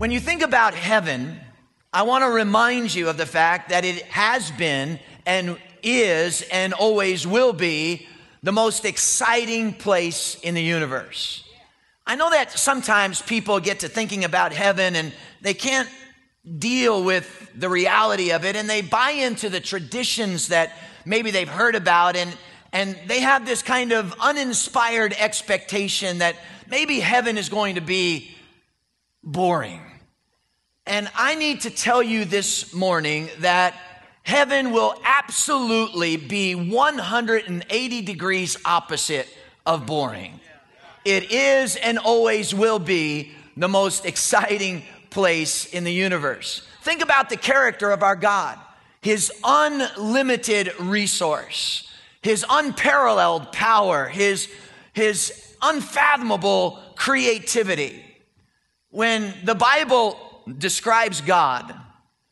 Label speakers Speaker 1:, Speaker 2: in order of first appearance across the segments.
Speaker 1: When you think about heaven, I want to remind you of the fact that it has been and is and always will be the most exciting place in the universe. I know that sometimes people get to thinking about heaven and they can't deal with the reality of it, and they buy into the traditions that maybe they've heard about, and they have this kind of uninspired expectation that maybe heaven is going to be boring. And I need to tell you this morning that heaven will absolutely be 180 degrees opposite of boring. It is and always will be the most exciting place in the universe. Think about the character of our God, his unlimited resource, his unparalleled power, his unfathomable creativity. When the Bible describes God,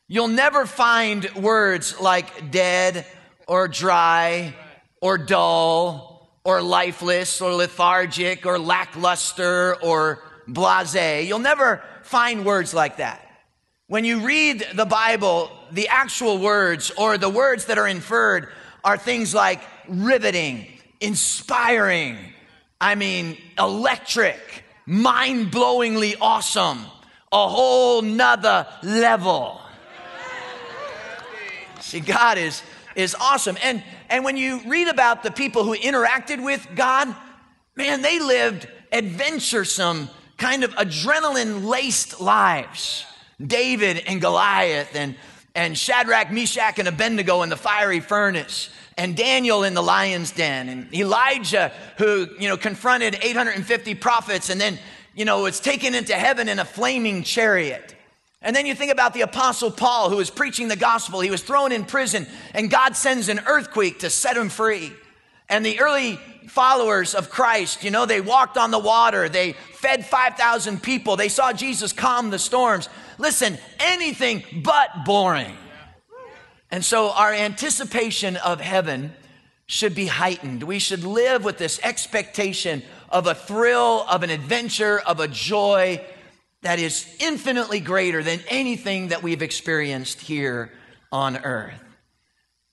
Speaker 1: you'll never find words like dead or dry or dull or lifeless or lethargic or lackluster or blasé. You'll never find words like that. When you read the Bible, the actual words or the words that are inferred are things like riveting, inspiring, electric, mind-blowingly awesome, a whole nother level. See, God is awesome. And when you read about the people who interacted with God, man, they lived adventuresome, kind of adrenaline-laced lives. David and Goliath and Shadrach, Meshach, and Abednego in the fiery furnace, and Daniel in the lion's den, and Elijah who, confronted 850 prophets and then, was taken into heaven in a flaming chariot. And then you think about the Apostle Paul, who was preaching the gospel. He was thrown in prison, and God sends an earthquake to set him free. And the early followers of Christ, they walked on the water. They fed 5,000 people. They saw Jesus calm the storms. Listen, anything but boring. And so our anticipation of heaven should be heightened. We should live with this expectation of a thrill, of an adventure, of a joy that is infinitely greater than anything that we've experienced here on earth.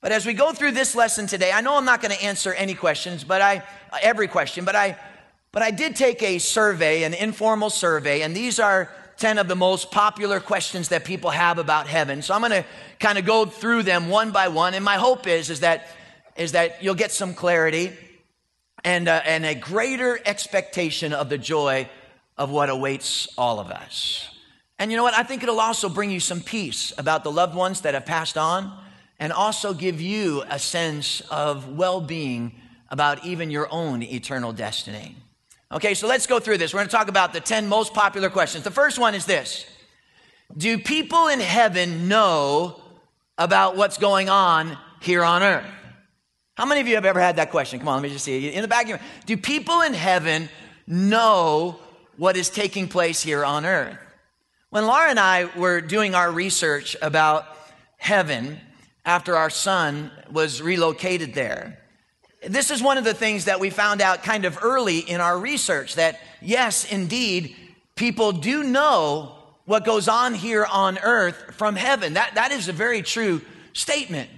Speaker 1: But as we go through this lesson today, I know I'm not going to answer any questions, every question, but I did take a survey, an informal survey, and these are 10 of the most popular questions that people have about heaven. So I'm going to kind of go through them one by one, and my hope is that you'll get some clarity and a greater expectation of the joy of what awaits all of us. And you know what? I think it'll also bring you some peace about the loved ones that have passed on, and also give you a sense of well-being about even your own eternal destiny. Okay, so let's go through this. We're going to talk about the 10 most popular questions. The first one is this: do people in heaven know about what's going on here on earth? How many of you have ever had that question? Come on, let me just see you. In the back of your mind, do people in heaven know what is taking place here on earth? When Laura and I were doing our research about heaven after our son was relocated there, this is one of the things that we found out kind of early in our research, that yes, indeed, people do know what goes on here on earth from heaven. That is a very true statement.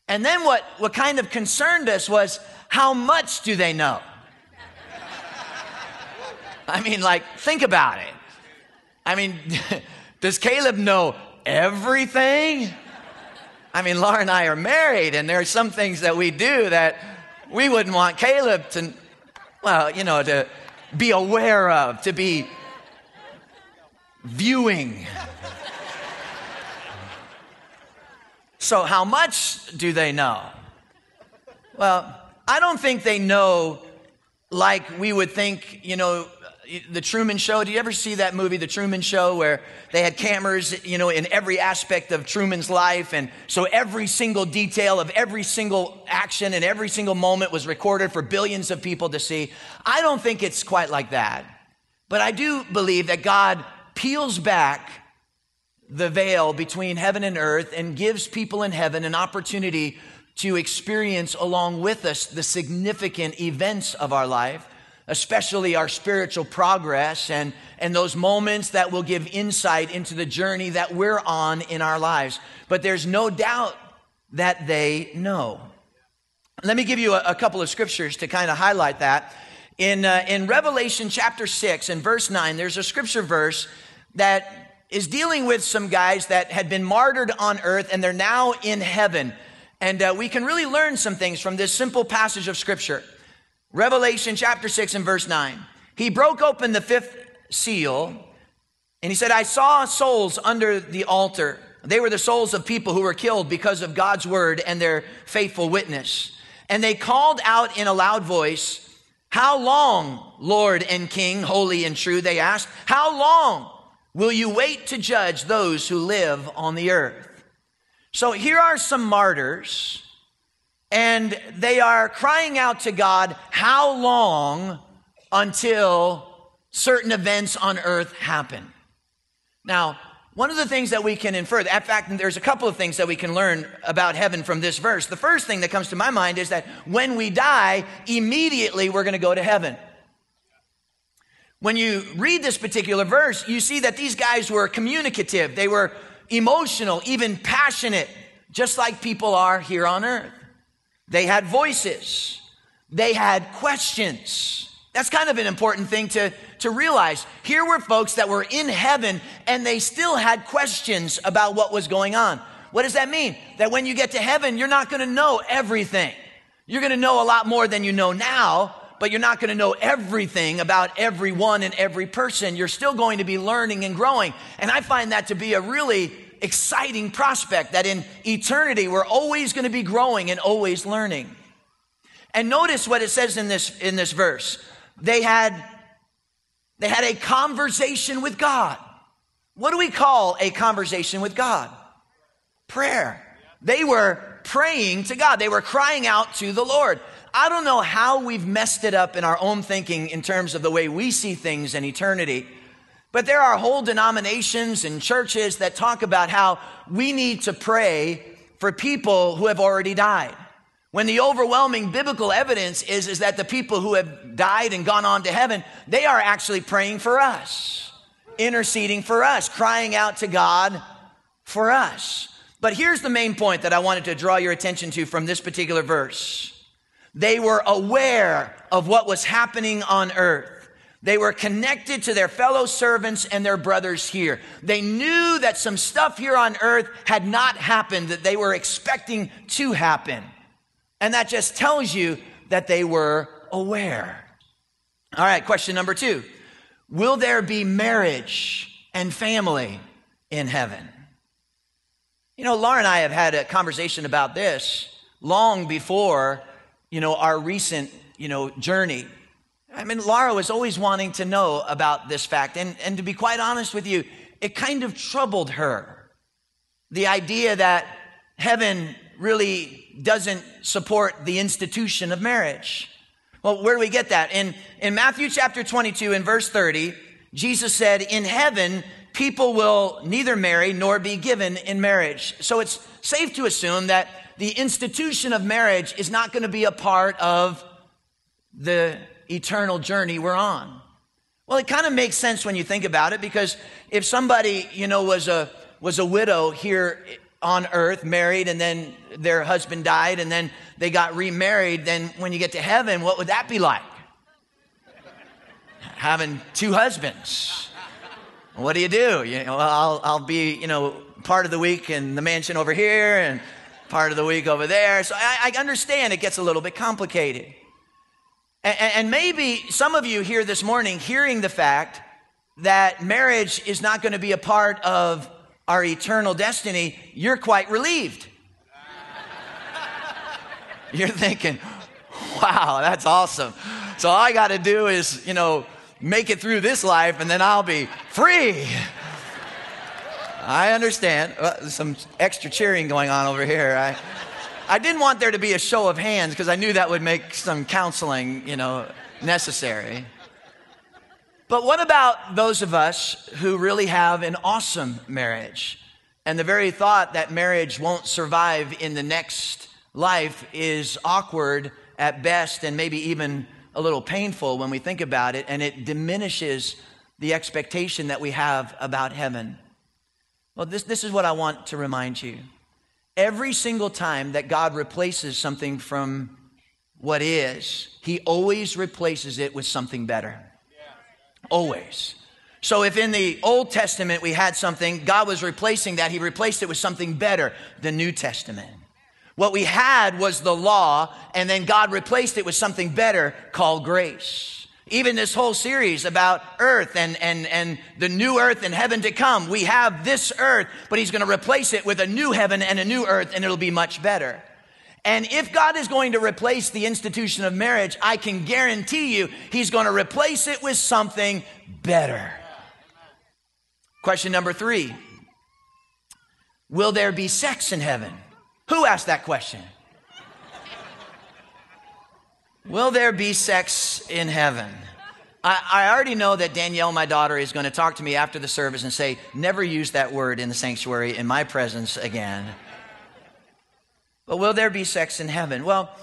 Speaker 1: And then what kind of concerned us was, how much do they know? Think about it. Does Caleb know everything? Laura and I are married, and there are some things that we do that we wouldn't want Caleb to be aware of, to be viewing. So how much do they know? Well, I don't think they know like we would think, the Truman Show. Do you ever see that movie, The Truman Show, where they had cameras, in every aspect of Truman's life, and so every single detail of every single action and every single moment was recorded for billions of people to see? I don't think it's quite like that. But I do believe that God peels back the veil between heaven and earth and gives people in heaven an opportunity to experience along with us the significant events of our life, especially our spiritual progress and those moments that will give insight into the journey that we're on in our lives. But there's no doubt that they know. Let me give you a couple of scriptures to kind of highlight that. In Revelation chapter 6 and verse 9, there's a scripture verse that is dealing with some guys that had been martyred on earth and they're now in heaven. And we can really learn some things from this simple passage of scripture. Revelation chapter 6 and verse 9. He broke open the fifth seal and he said, I saw souls under the altar. They were the souls of people who were killed because of God's word and their faithful witness. And they called out in a loud voice, how long, Lord and King, holy and true, they asked, how long will you wait to judge those who live on the earth? So here are some martyrs, and they are crying out to God, how long until certain events on earth happen? Now, one of the things that we can infer, in fact, there's a couple of things that we can learn about heaven from this verse. The first thing that comes to my mind is that when we die, immediately we're going to go to heaven. When you read this particular verse, you see that these guys were communicative. They were emotional, even passionate, just like people are here on earth. They had voices. They had questions. That's kind of an important thing to realize. Here were folks that were in heaven and they still had questions about what was going on. What does that mean? That when you get to heaven, you're not going to know everything. You're going to know a lot more than you know now, but you're not going to know everything about everyone and every person. You're still going to be learning and growing. And I find that to be a really exciting prospect, that in eternity, we're always going to be growing and always learning. And notice what it says in this verse. They had a conversation with God. What do we call a conversation with God? Prayer. They were praying to God. They were crying out to the Lord. I don't know how we've messed it up in our own thinking in terms of the way we see things in eternity, but there are whole denominations and churches that talk about how we need to pray for people who have already died. When the overwhelming biblical evidence is that the people who have died and gone on to heaven, they are actually praying for us, interceding for us, crying out to God for us. But here's the main point that I wanted to draw your attention to from this particular verse. They were aware of what was happening on earth. They were connected to their fellow servants and their brothers here. They knew that some stuff here on earth had not happened that they were expecting to happen. And that just tells you that they were aware. All right, question number 2. Will there be marriage and family in heaven? You know, Laura and I have had a conversation about this long before, our recent, journey. I mean, Laura was always wanting to know about this fact. And to be quite honest with you, it kind of troubled her. The idea that heaven really doesn't support the institution of marriage. Well, where do we get that? In Matthew chapter 22 and verse 30, Jesus said, in heaven, people will neither marry nor be given in marriage. So it's safe to assume that the institution of marriage is not going to be a part of the eternal journey we're on. Well, it kind of makes sense when you think about it, because if somebody, was a widow here on earth, married, and then their husband died, and then they got remarried, then when you get to heaven, what would that be like? Having 2 husbands. What do? I'll be, part of the week in the mansion over here and part of the week over there. So I understand it gets a little bit complicated. And maybe some of you here this morning hearing the fact that marriage is not going to be a part of our eternal destiny, you're quite relieved. You're thinking, wow, that's awesome. So all I got to do is, make it through this life and then I'll be free. I understand. Some extra cheering going on over here. I didn't want there to be a show of hands because I knew that would make some counseling, necessary. But what about those of us who really have an awesome marriage? And the very thought that marriage won't survive in the next life is awkward at best and maybe even a little painful when we think about it, and it diminishes the expectation that we have about heaven. Well, this is what I want to remind you. Every single time that God replaces something from what is, he always replaces it with something better. Always. So if in the Old Testament we had something, God was replacing that. He replaced it with something better, the New Testament. What we had was the law, and then God replaced it with something better called grace. Even this whole series about earth and the new earth and heaven to come. We have this earth, but he's going to replace it with a new heaven and a new earth, and it'll be much better. And if God is going to replace the institution of marriage, I can guarantee you he's going to replace it with something better. Question number 3. Will there be sex in heaven? Who asked that question? Will there be sex in heaven? I already know that Danielle, my daughter, is going to talk to me after the service and say, never use that word in the sanctuary in my presence again. But will there be sex in heaven? Well,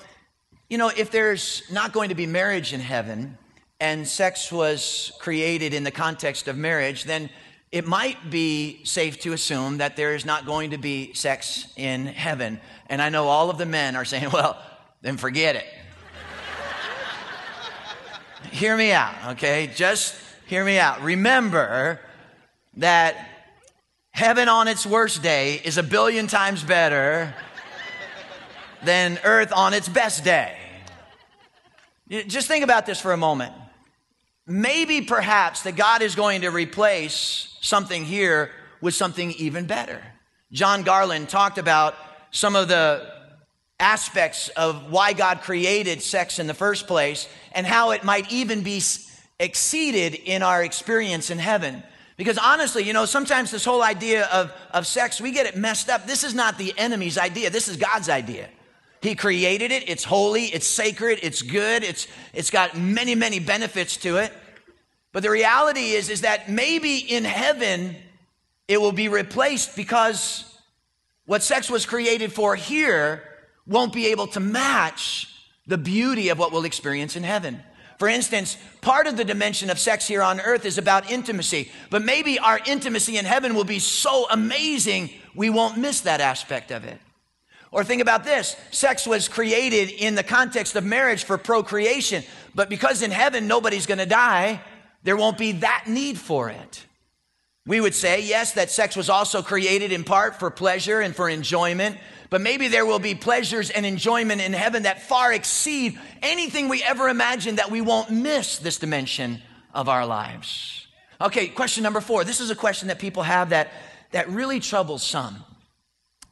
Speaker 1: you know, if there's not going to be marriage in heaven and sex was created in the context of marriage, then it might be safe to assume that there is not going to be sex in heaven. And I know all of the men are saying, well, then forget it. Hear me out, okay? Just hear me out. Remember that heaven on its worst day is 1 billion times better than earth on its best day. Just think about this for a moment. Maybe perhaps that God is going to replace something here with something even better. John Garland talked about some of the aspects of why God created sex in the first place and how it might even be exceeded in our experience in heaven. Because honestly, you know, sometimes this whole idea of sex, we get it messed up. This is not the enemy's idea. This is God's idea. He created it. It's holy. It's sacred. It's good. It's got many, many benefits to it. But the reality is that maybe in heaven it will be replaced because what sex was created for here won't be able to match the beauty of what we'll experience in heaven. For instance, part of the dimension of sex here on earth is about intimacy, but maybe our intimacy in heaven will be so amazing we won't miss that aspect of it. Or think about this, sex was created in the context of marriage for procreation, but because in heaven nobody's going to die, there won't be that need for it. We would say, yes, that sex was also created in part for pleasure and for enjoyment, but maybe there will be pleasures and enjoyment in heaven that far exceed anything we ever imagined, that we won't miss this dimension of our lives. Okay, question number 4. This is a question that people have that really troubles some.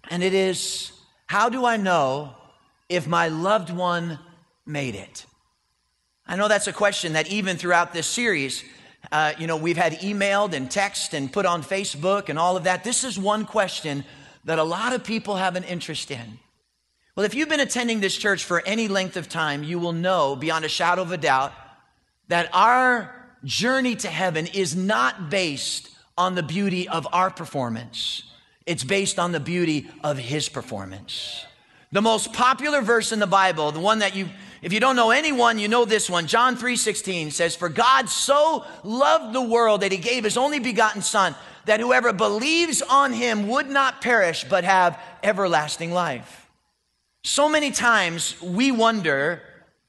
Speaker 1: And it is, how do I know if my loved one made it? I know that's a question that even throughout this series, we've had emailed and text and put on Facebook and all of that. This is one question that a lot of people have an interest in. Well, if you've been attending this church for any length of time, you will know beyond a shadow of a doubt that our journey to heaven is not based on the beauty of our performance. It's based on the beauty of his performance. The most popular verse in the Bible, the one that if you don't know anyone, you know this one. John 3:16 says, "For God so loved the world that he gave his only begotten Son, that whoever believes on him would not perish but have everlasting life." So many times we wonder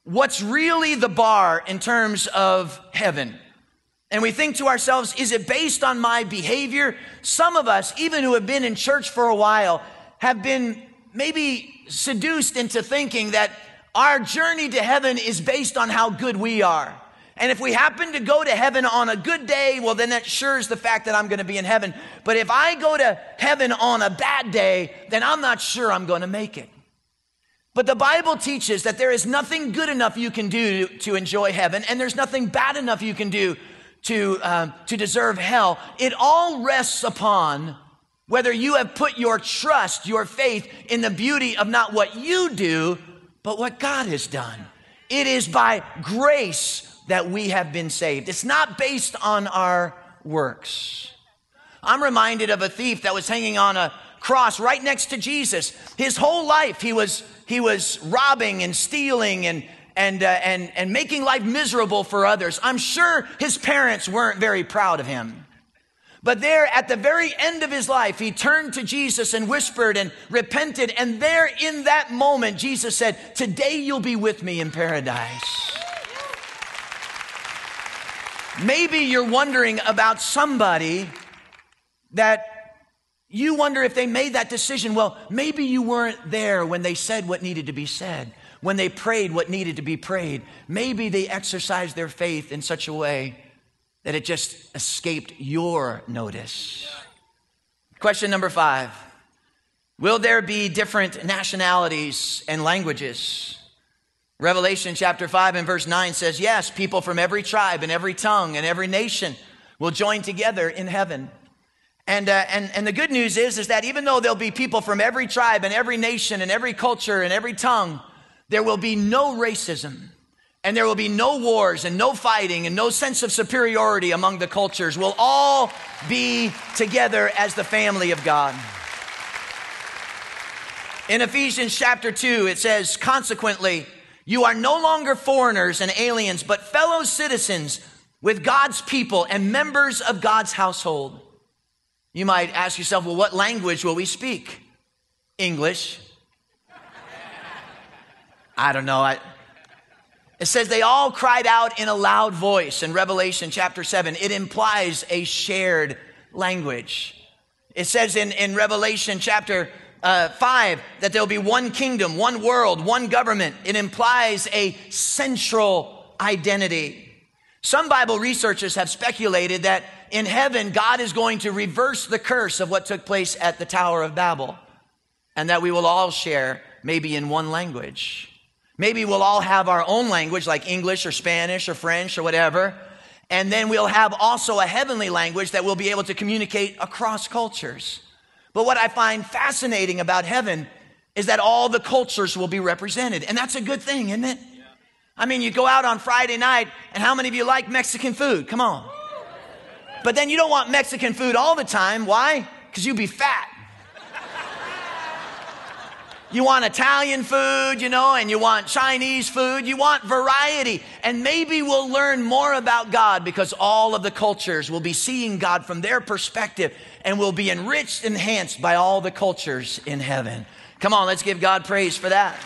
Speaker 1: what's really the bar in terms of heaven. And we think to ourselves, is it based on my behavior? Some of us, even who have been in church for a while, have been maybe seduced into thinking that our journey to heaven is based on how good we are. And if we happen to go to heaven on a good day, well, then that sure is the fact that I'm going to be in heaven. But if I go to heaven on a bad day, then I'm not sure I'm going to make it. But the Bible teaches that there is nothing good enough you can do to enjoy heaven, and there's nothing bad enough you can do to deserve hell. It all rests upon whether you have put your trust, your faith in the beauty of not what you do, but what God has done. It is by grace that we have been saved. It's not based on our works. I'm reminded of a thief that was hanging on a cross right next to Jesus. His whole life he was robbing and stealing and making life miserable for others. I'm sure his parents weren't very proud of him. But there at the very end of his life, he turned to Jesus and whispered and repented. And there in that moment, Jesus said, "Today you'll be with me in paradise." Maybe you're wondering about somebody that you wonder if they made that decision. Well, maybe you weren't there when they said what needed to be said, when they prayed what needed to be prayed. Maybe they exercised their faith in such a way that it just escaped your notice. Question number 5. Will there be different nationalities and languages? Revelation chapter 5 and verse 9 says, yes, people from every tribe and every tongue and every nation will join together in heaven. And the good news is that even though there'll be people from every tribe and every nation and every culture and every tongue, there will be no racism. And there will be no wars and no fighting and no sense of superiority among the cultures. We'll all be together as the family of God. In Ephesians chapter 2, it says, consequently, you are no longer foreigners and aliens, but fellow citizens with God's people and members of God's household. You might ask yourself, well, what language will we speak? English. I don't know. It says they all cried out in a loud voice in Revelation chapter 7. It implies a shared language. It says in Revelation chapter 5 that there'll be one kingdom, one world, one government. It implies a central identity. Some Bible researchers have speculated that in heaven, God is going to reverse the curse of what took place at the Tower of Babel, and that we will all share maybe in one language. Maybe we'll all have our own language like English or Spanish or French or whatever. And then we'll have also a heavenly language that we'll be able to communicate across cultures. But what I find fascinating about heaven is that all the cultures will be represented. And that's a good thing, isn't it? Yeah. I mean, you go out on Friday night, and how many of you like Mexican food? Come on. But then you don't want Mexican food all the time. Why? Because you'll be fat. You want Italian food, and you want Chinese food. You want variety. And maybe we'll learn more about God because all of the cultures will be seeing God from their perspective and will be enriched, enhanced by all the cultures in heaven. Come on, let's give God praise for that.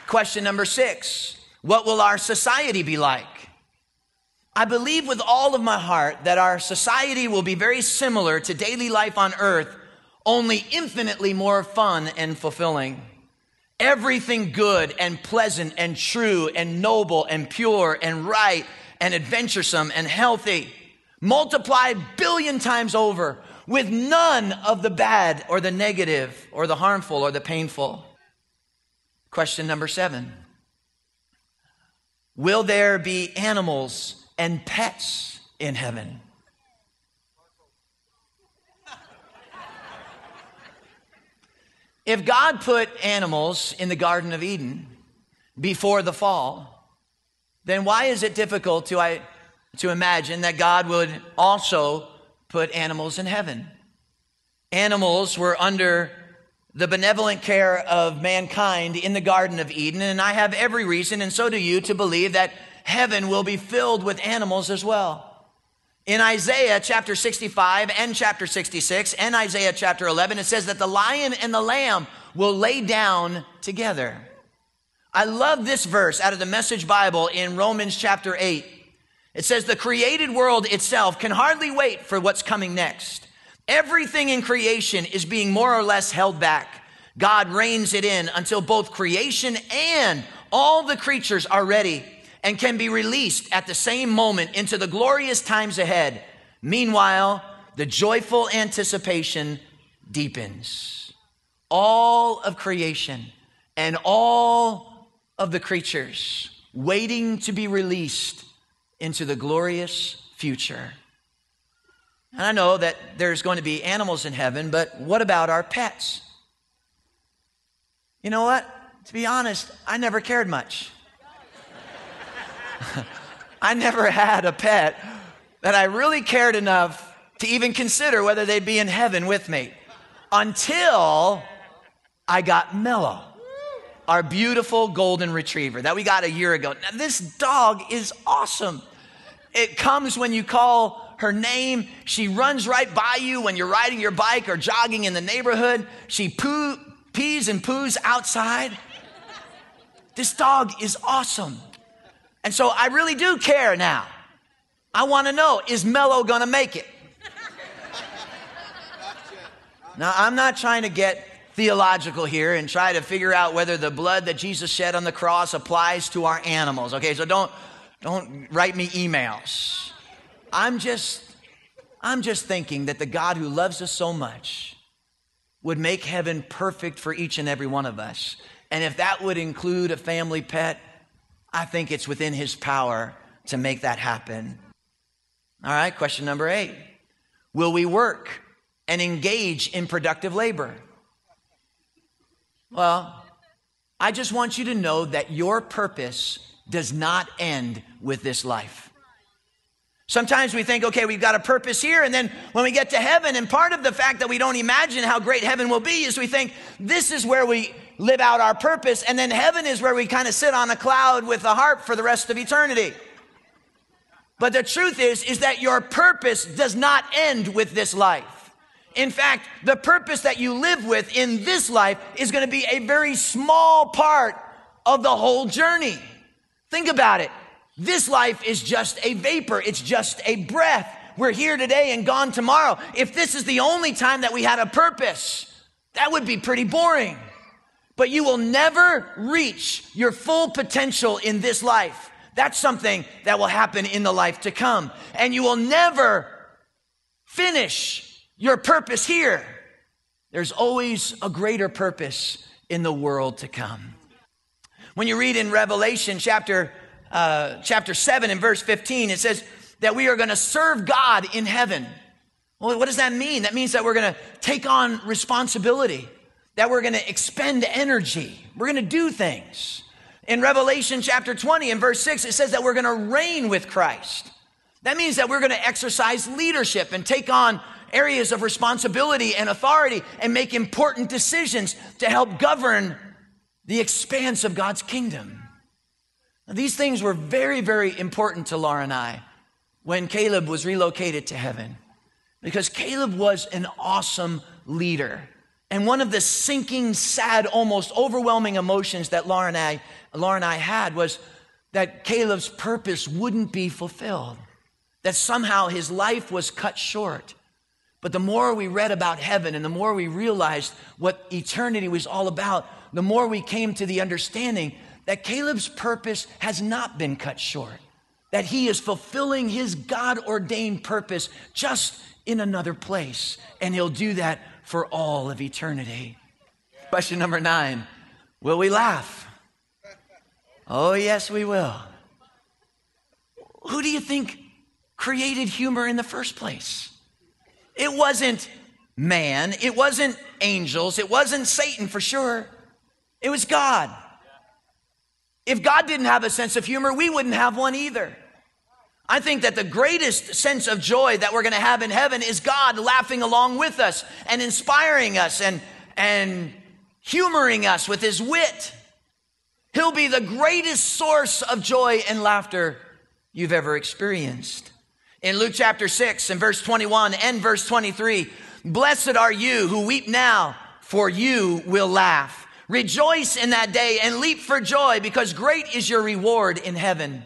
Speaker 1: Question number 6. What will our society be like? I believe with all of my heart that our society will be very similar to daily life on earth, only infinitely more fun and fulfilling. Everything good and pleasant and true and noble and pure and right and adventuresome and healthy, multiplied billion times over, with none of the bad or the negative or the harmful or the painful. Question number 7. Will there be animals and pets in heaven? If God put animals in the Garden of Eden before the fall, then why is it difficult to imagine that God would also put animals in heaven? Animals were under the benevolent care of mankind in the Garden of Eden, and I have every reason, and so do you, to believe that heaven will be filled with animals as well. In Isaiah chapter 65 and chapter 66 and Isaiah chapter 11, it says that the lion and the lamb will lay down together. I love this verse out of the Message Bible in Romans chapter 8. It says the created world itself can hardly wait for what's coming next. Everything in creation is being more or less held back. God reins it in until both creation and all the creatures are ready and can be released at the same moment into the glorious times ahead. Meanwhile, the joyful anticipation deepens. All of creation and all of the creatures waiting to be released into the glorious future. And I know that there's going to be animals in heaven, but what about our pets? You know what? To be honest, I never cared much. I never had a pet that I really cared enough to even consider whether they'd be in heaven with me until I got Mellow, our beautiful golden retriever that we got a year ago. Now, this dog is awesome. It comes when you call her name. She runs right by you when you're riding your bike or jogging in the neighborhood. She pees and poos outside. This dog is awesome. And so I really do care now. I want to know, is Mellow going to make it? Now, I'm not trying to get theological here and try to figure out whether the blood that Jesus shed on the cross applies to our animals. Okay, so don't write me emails. I'm just thinking that the God who loves us so much would make heaven perfect for each and every one of us. And if that would include a family pet, I think it's within his power to make that happen. All right, question number 8. Will we work and engage in productive labor? Well, I just want you to know that your purpose does not end with this life. Sometimes we think, okay, we've got a purpose here, and then when we get to heaven, and part of the fact that we don't imagine how great heaven will be is we think this is where we live out our purpose, and then heaven is where we kind of sit on a cloud with a harp for the rest of eternity. But the truth is that your purpose does not end with this life. In fact, the purpose that you live with in this life is going to be a very small part of the whole journey. Think about it. This life is just a vapor. It's just a breath. We're here today and gone tomorrow. If this is the only time that we had a purpose, that would be pretty boring. But you will never reach your full potential in this life. That's something that will happen in the life to come. And you will never finish your purpose here. There's always a greater purpose in the world to come. When you read in Revelation chapter 7 and verse 15, it says that we are going to serve God in heaven. Well, what does that mean? That means that we're going to take on responsibility, that we're going to expend energy. We're going to do things. In Revelation chapter 20 and verse 6, it says that we're going to reign with Christ. That means that we're going to exercise leadership and take on areas of responsibility and authority and make important decisions to help govern the expanse of God's kingdom. Now, these things were very, very important to Laura and I when Caleb was relocated to heaven, because Caleb was an awesome leader. And one of the sinking, sad, almost overwhelming emotions that Laura and I had was that Caleb's purpose wouldn't be fulfilled, that somehow his life was cut short. But the more we read about heaven and the more we realized what eternity was all about, the more we came to the understanding that Caleb's purpose has not been cut short, that he is fulfilling his God-ordained purpose just in another place, and he'll do that for all of eternity. Question number 9, will we laugh? Oh, yes, we will. Who do you think created humor in the first place? It wasn't man. It wasn't angels. It wasn't Satan for sure. It was God. If God didn't have a sense of humor, we wouldn't have one either. I think that the greatest sense of joy that we're going to have in heaven is God laughing along with us and inspiring us and humoring us with his wit. He'll be the greatest source of joy and laughter you've ever experienced. In Luke chapter 6 and verse 21 and verse 23, blessed are you who weep now, for you will laugh. Rejoice in that day and leap for joy, because great is your reward in heaven.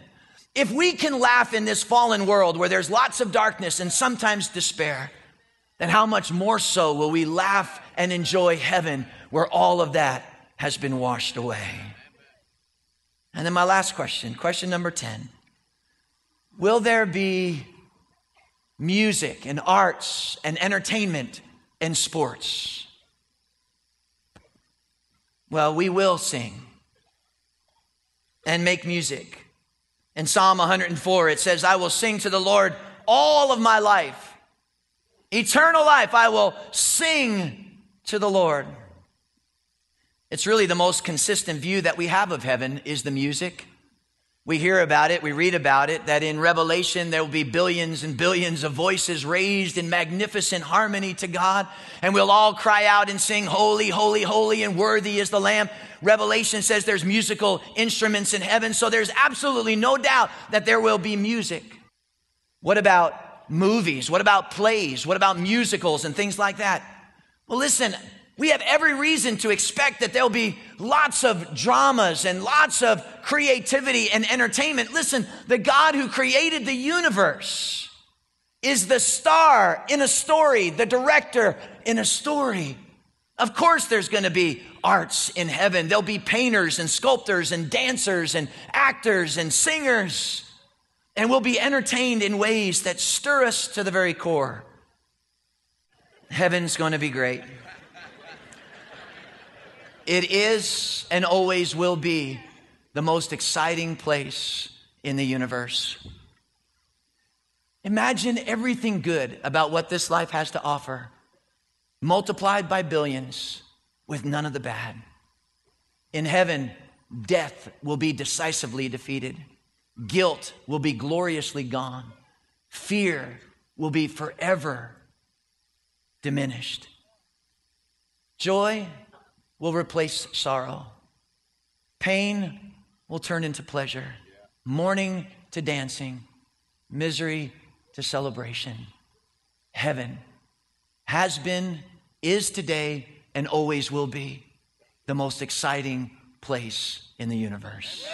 Speaker 1: If we can laugh in this fallen world where there's lots of darkness and sometimes despair, then how much more so will we laugh and enjoy heaven where all of that has been washed away. And then my last question, question number 10. Will there be music and arts and entertainment and sports? Well, we will sing and make music. In Psalm 104, it says, I will sing to the Lord all of my life. Eternal life, I will sing to the Lord. It's really the most consistent view that we have of heaven is the music. We hear about it, we read about it, that in Revelation there will be billions and billions of voices raised in magnificent harmony to God, and we'll all cry out and sing, holy, holy, holy, and worthy is the Lamb. Revelation says there's musical instruments in heaven, so there's absolutely no doubt that there will be music. What about movies? What about plays? What about musicals and things like that? Well, listen, we have every reason to expect that there'll be lots of dramas and lots of creativity and entertainment. Listen, the God who created the universe is the star in a story, the director in a story. Of course, there's going to be arts in heaven. There'll be painters and sculptors and dancers and actors and singers. And we'll be entertained in ways that stir us to the very core. Heaven's going to be great. It is and always will be the most exciting place in the universe. Imagine everything good about what this life has to offer, multiplied by billions, with none of the bad. In heaven, death will be decisively defeated. Guilt will be gloriously gone. Fear will be forever diminished. Joy will replace sorrow. Pain will turn into pleasure. Mourning to dancing. Misery to celebration. Heaven has been, is today, and always will be the most exciting place in the universe.